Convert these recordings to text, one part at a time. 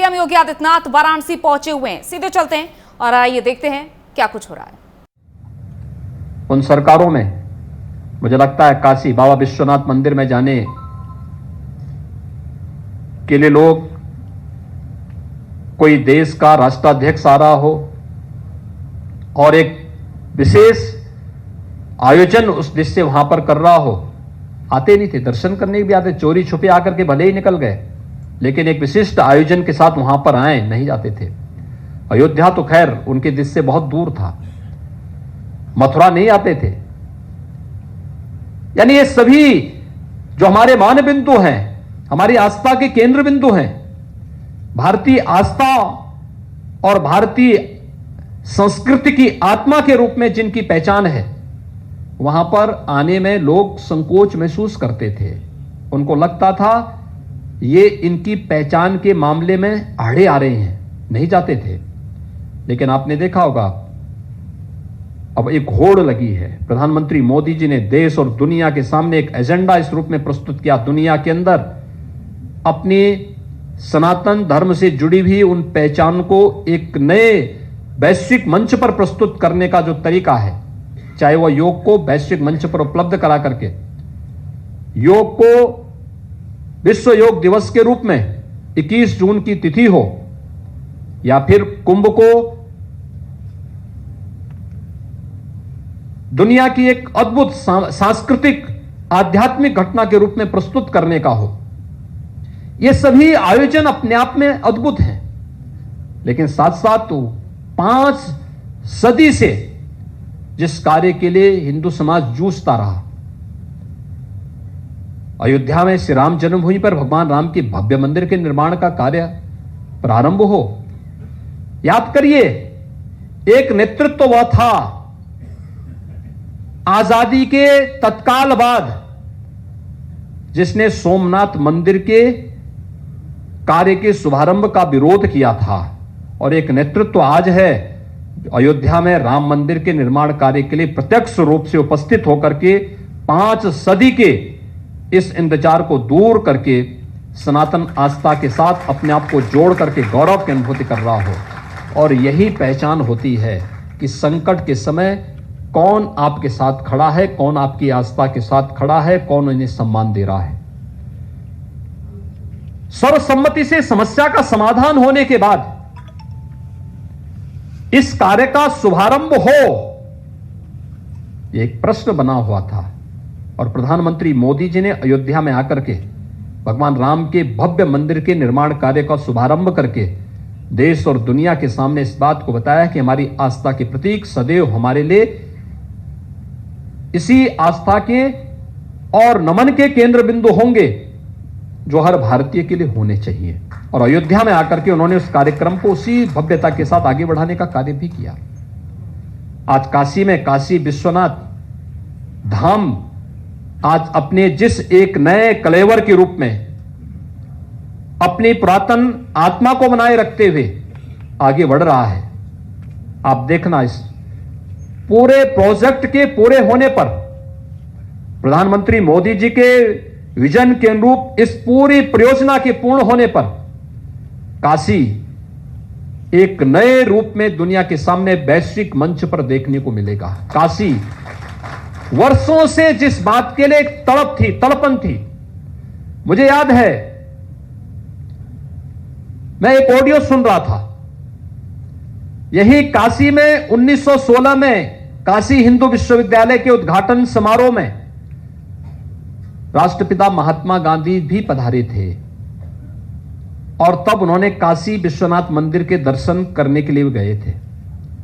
CM Yogi Adityanath Varanasi पहुंचे हुए हैं। सीधे चलते हैं और आइए देखते हैं क्या कुछ हो रहा है। उन सरकारों में मुझे लगता है काशी बाबा विश्वनाथ मंदिर में जाने के लिए लोग कोई देश का राष्ट्राध्यक्ष आ रहा हो और एक विशेष आयोजन उस देश से वहां पर कर रहा हो, आते नहीं थे। दर्शन करने भी आते, चोरी छुपे आकर के भले ही निकल गए, लेकिन एक विशिष्ट आयोजन के साथ वहां पर आए नहीं जाते थे। अयोध्या तो खैर उनके देश से बहुत दूर था, मथुरा नहीं आते थे। यानी ये सभी जो हमारे मान बिंदु हैं, हमारी आस्था के केंद्र बिंदु हैं, भारतीय आस्था और भारतीय संस्कृति की आत्मा के रूप में जिनकी पहचान है, वहां पर आने में लोग संकोच महसूस करते थे। उनको लगता था ये इनकी पहचान के मामले में आड़े आ रहे हैं, नहीं जाते थे। लेकिन आपने देखा होगा अब एक होड़ लगी है। प्रधानमंत्री मोदी जी ने देश और दुनिया के सामने एक एजेंडा इस रूप में प्रस्तुत किया, दुनिया के अंदर अपनी सनातन धर्म से जुड़ी हुई उन पहचान को एक नए वैश्विक मंच पर प्रस्तुत करने का जो तरीका है, चाहे वह योग को वैश्विक मंच पर उपलब्ध करा करके योग को विश्व योग दिवस के रूप में 21 जून की तिथि हो, या फिर कुंभ को दुनिया की एक अद्भुत सांस्कृतिक आध्यात्मिक घटना के रूप में प्रस्तुत करने का हो। ये सभी आयोजन अपने आप में अद्भुत हैं, लेकिन साथ साथ तो 5 सदी से जिस कार्य के लिए हिंदू समाज जूझता रहा, अयोध्या में श्री राम जन्मभूमि पर भगवान राम के भव्य मंदिर के निर्माण का कार्य प्रारंभ हो। याद करिए, एक नेतृत्व वह था आजादी के तत्काल बाद जिसने सोमनाथ मंदिर के कार्य के शुभारंभ का विरोध किया था, और एक नेतृत्व आज है अयोध्या में राम मंदिर के निर्माण कार्य के लिए प्रत्यक्ष रूप से उपस्थित होकर के 5 सदी के इस इंतजार को दूर करके सनातन आस्था के साथ अपने आप को जोड़ करके गौरव की अनुभूति कर रहा हो। और यही पहचान होती है कि संकट के समय कौन आपके साथ खड़ा है, कौन आपकी आस्था के साथ खड़ा है, कौन इन्हें सम्मान दे रहा है। सर्वसम्मति से समस्या का समाधान होने के बाद इस कार्य का शुभारंभ हो, यह एक प्रश्न बना हुआ था। और प्रधानमंत्री मोदी जी ने अयोध्या में आकर के भगवान राम के भव्य मंदिर के निर्माण कार्य का शुभारंभ करके देश और दुनिया के सामने इस बात को बताया कि हमारी आस्था के प्रतीक सदैव हमारे लिए इसी आस्था के और नमन के केंद्र बिंदु होंगे जो हर भारतीय के लिए होने चाहिए। और अयोध्या में आकर के उन्होंने उस कार्यक्रम को उसी भव्यता के साथ आगे बढ़ाने का कार्य भी किया। आज काशी में काशी विश्वनाथ धाम आज अपने जिस एक नए कलेवर के रूप में अपनी पुरातन आत्मा को बनाए रखते हुए आगे बढ़ रहा है। आप देखना, इस पूरे प्रोजेक्ट के पूरे होने पर, प्रधानमंत्री मोदी जी के विजन के अनुरूप इस पूरी परियोजना के पूर्ण होने पर काशी एक नए रूप में दुनिया के सामने वैश्विक मंच पर देखने को मिलेगा। काशी वर्षों से जिस बात के लिए एक तड़प थी, तड़पन थी, मुझे याद है मैं एक ऑडियो सुन रहा था, यही काशी में 1916 में काशी हिंदू विश्वविद्यालय के उद्घाटन समारोह में राष्ट्रपिता महात्मा गांधी भी पधारे थे, और तब उन्होंने काशी विश्वनाथ मंदिर के दर्शन करने के लिए गए थे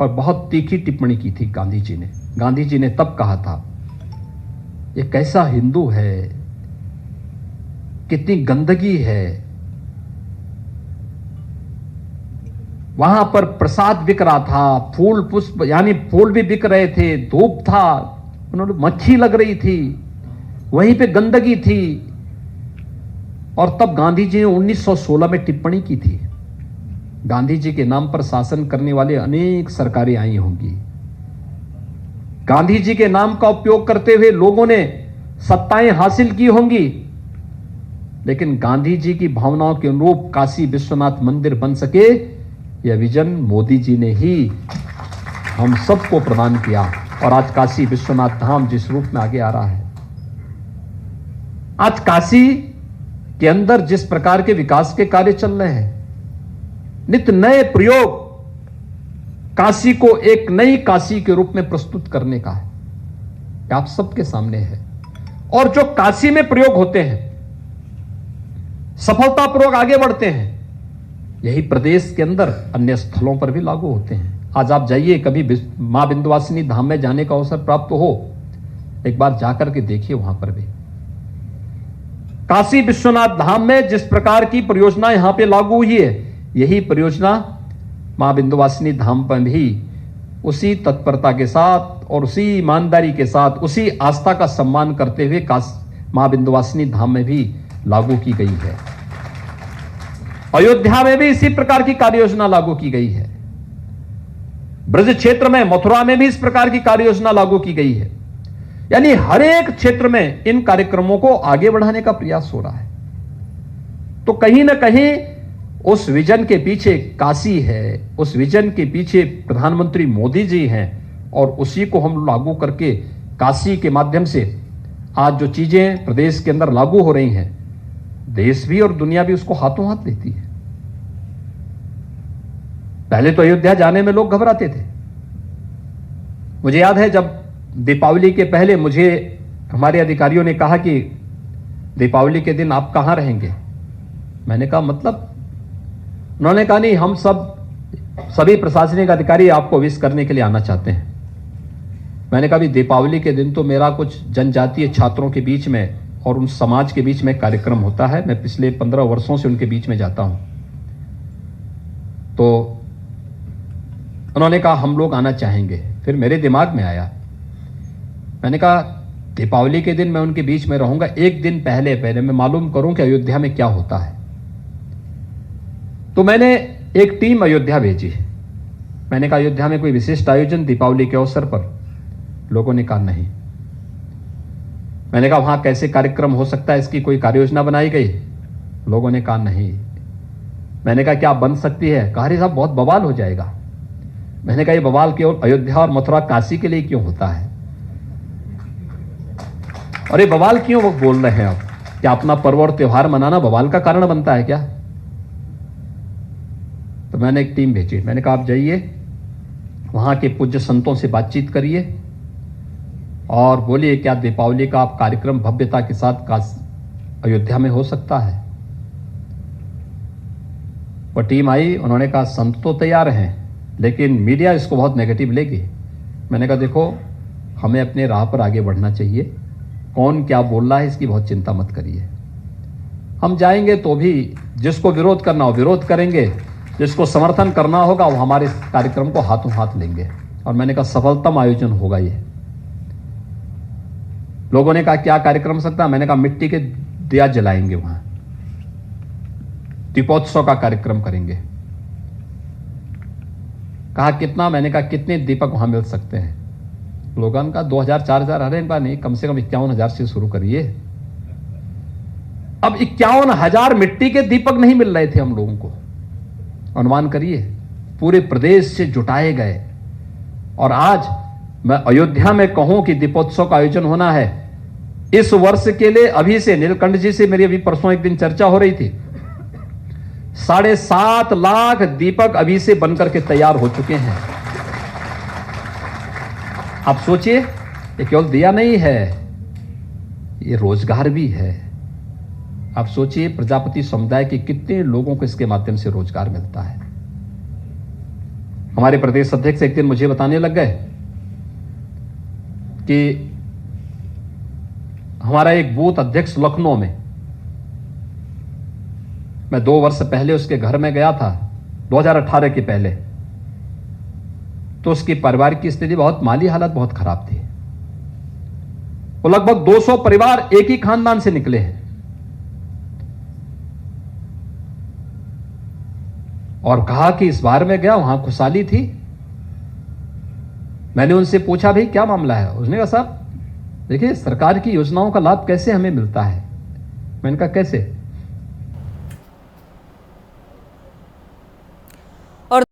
और बहुत तीखी टिप्पणी की थी गांधी जी ने। गांधी जी ने तब कहा था, ये कैसा हिंदू है, कितनी गंदगी है, वहां पर प्रसाद बिक रहा था, फूल पुष्प यानी फूल भी बिक रहे थे, धूप था, उन्होंने मक्खी लग रही थी, वहीं पे गंदगी थी। और तब गांधी जी ने 1916 में टिप्पणी की थी। गांधी जी के नाम पर शासन करने वाले अनेक सरकारें आई होंगी, गांधी जी के नाम का उपयोग करते हुए लोगों ने सत्ताएं हासिल की होंगी, लेकिन गांधी जी की भावनाओं के अनुरूप काशी विश्वनाथ मंदिर बन सके, यह विजन मोदी जी ने ही हम सबको प्रदान किया। और आज काशी विश्वनाथ धाम जिस रूप में आगे आ रहा है, आज काशी के अंदर जिस प्रकार के विकास के कार्य चल रहे हैं, नित्य नए प्रयोग काशी को एक नई काशी के रूप में प्रस्तुत करने का है, आप सबके सामने है। और जो काशी में प्रयोग होते हैं, सफलतापूर्वक आगे बढ़ते हैं, यही प्रदेश के अंदर अन्य स्थलों पर भी लागू होते हैं। आज आप जाइए, कभी मां विंध्यवासिनी धाम में जाने का अवसर प्राप्त हो, एक बार जाकर के देखिए। वहां पर भी काशी विश्वनाथ धाम में जिस प्रकार की परियोजना यहां पे लागू हुई है, यही परियोजना मां विंध्यवासिनी धाम पर भी उसी तत्परता के साथ और उसी ईमानदारी के साथ, उसी आस्था का सम्मान करते हुए मां विंध्यवासिनी धाम में भी लागू की गई है। अयोध्या में भी इसी प्रकार की कार्य योजना लागू की गई है। ब्रज क्षेत्र में, मथुरा में भी इस प्रकार की कार्य योजना लागू की गई है। यानी हर एक क्षेत्र में इन कार्यक्रमों को आगे बढ़ाने का प्रयास हो रहा है। तो कहीं ना कहीं उस विजन के पीछे काशी है, उस विजन के पीछे प्रधानमंत्री मोदी जी हैं, और उसी को हम लागू करके काशी के माध्यम से आज जो चीजें प्रदेश के अंदर लागू हो रही हैं, देश भी और दुनिया भी उसको हाथों हाथ लेती है। पहले तो अयोध्या जाने में लोग घबराते थे। मुझे याद है जब दीपावली के पहले मुझे हमारे अधिकारियों ने कहा कि दीपावली के दिन आप कहां रहेंगे। मैंने कहा मतलब? उन्होंने कहा नहीं, हम सभी प्रशासनिक अधिकारी आपको विश करने के लिए आना चाहते हैं। मैंने कहा भी दीपावली के दिन तो मेरा कुछ जनजातीय छात्रों के बीच में और उन समाज के बीच में कार्यक्रम होता है, मैं पिछले 15 वर्षों से उनके बीच में जाता हूं। तो उन्होंने कहा हम लोग आना चाहेंगे। फिर मेरे दिमाग में आया, मैंने कहा दीपावली के दिन मैं उनके बीच में रहूंगा, एक दिन पहले मैं मालूम करूं कि अयोध्या में क्या होता है। तो मैंने एक टीम अयोध्या भेजी। मैंने कहा अयोध्या में कोई विशिष्ट आयोजन दीपावली के अवसर पर? लोगों ने कहा नहीं। मैंने कहा वहां कैसे कार्यक्रम हो सकता है, इसकी कोई कार्य योजना बनाई गई? लोगों ने कहा नहीं। मैंने कहा क्या बन सकती है? कहा अरे साहब बहुत बवाल हो जाएगा। मैंने कहा ये बवाल केवल अयोध्या और मथुरा काशी के लिए क्यों होता है? अरे बवाल क्यों वो बोल रहे हैं आप? क्या अपना पर्व और त्योहार मनाना बवाल का कारण बनता है क्या? तो मैंने एक टीम भेजी। मैंने कहा आप जाइए, वहां के पूज्य संतों से बातचीत करिए और बोलिए क्या दीपावली का आप कार्यक्रम भव्यता के साथ अयोध्या में हो सकता है। वो टीम आई, उन्होंने कहा संत तो तैयार हैं लेकिन मीडिया इसको बहुत नेगेटिव लेगी। मैंने कहा देखो हमें अपने राह पर आगे बढ़ना चाहिए, कौन क्या बोल रहा है इसकी बहुत चिंता मत करिए। हम जाएंगे तो भी जिसको विरोध करना हो विरोध करेंगे, जिसको समर्थन करना होगा वो हमारे कार्यक्रम को हाथों हाथ लेंगे। और मैंने कहा सफलतम आयोजन होगा ये। लोगों ने कहा क्या कार्यक्रम सकता है? मैंने कहा मिट्टी के दिया जलाएंगे, वहां दीपोत्सव का कार्यक्रम करेंगे। कहा कितना? मैंने कहा कितने दीपक वहां मिल सकते हैं? लोगों का 2000-4000। अरे इनका नहीं, कम से कम 51,000 से शुरू करिए। अब 51,000 मिट्टी के दीपक नहीं मिल रहे थे हम लोगों को। अनुमान करिए पूरे प्रदेश से जुटाए गए। और आज मैं अयोध्या में कहूं कि दीपोत्सव का आयोजन होना है इस वर्ष के लिए, अभी से नीलकंठ जी से मेरी अभी परसों एक दिन चर्चा हो रही थी, 7.5 लाख दीपक अभी से बनकर के तैयार हो चुके हैं। आप सोचिए ये केवल दिया नहीं है, ये रोजगार भी है। आप सोचिए प्रजापति समुदाय के कितने लोगों को इसके माध्यम से रोजगार मिलता है। हमारे प्रदेश अध्यक्ष एक दिन मुझे बताने लग गए कि हमारा एक बूथ अध्यक्ष लखनऊ में, मैं 2 वर्ष पहले उसके घर में गया था, 2018 के पहले, तो उसकी परिवार की स्थिति बहुत, माली हालत बहुत खराब थी। वो लगभग 200 परिवार एक ही खानदान से निकले हैं। और कहा कि इस बार में गया, वहां खुशहाली थी। मैंने उनसे पूछा भाई क्या मामला है? उसने कहा साहब देखिए सरकार की योजनाओं का लाभ कैसे हमें मिलता है। मैंने कहा कैसे?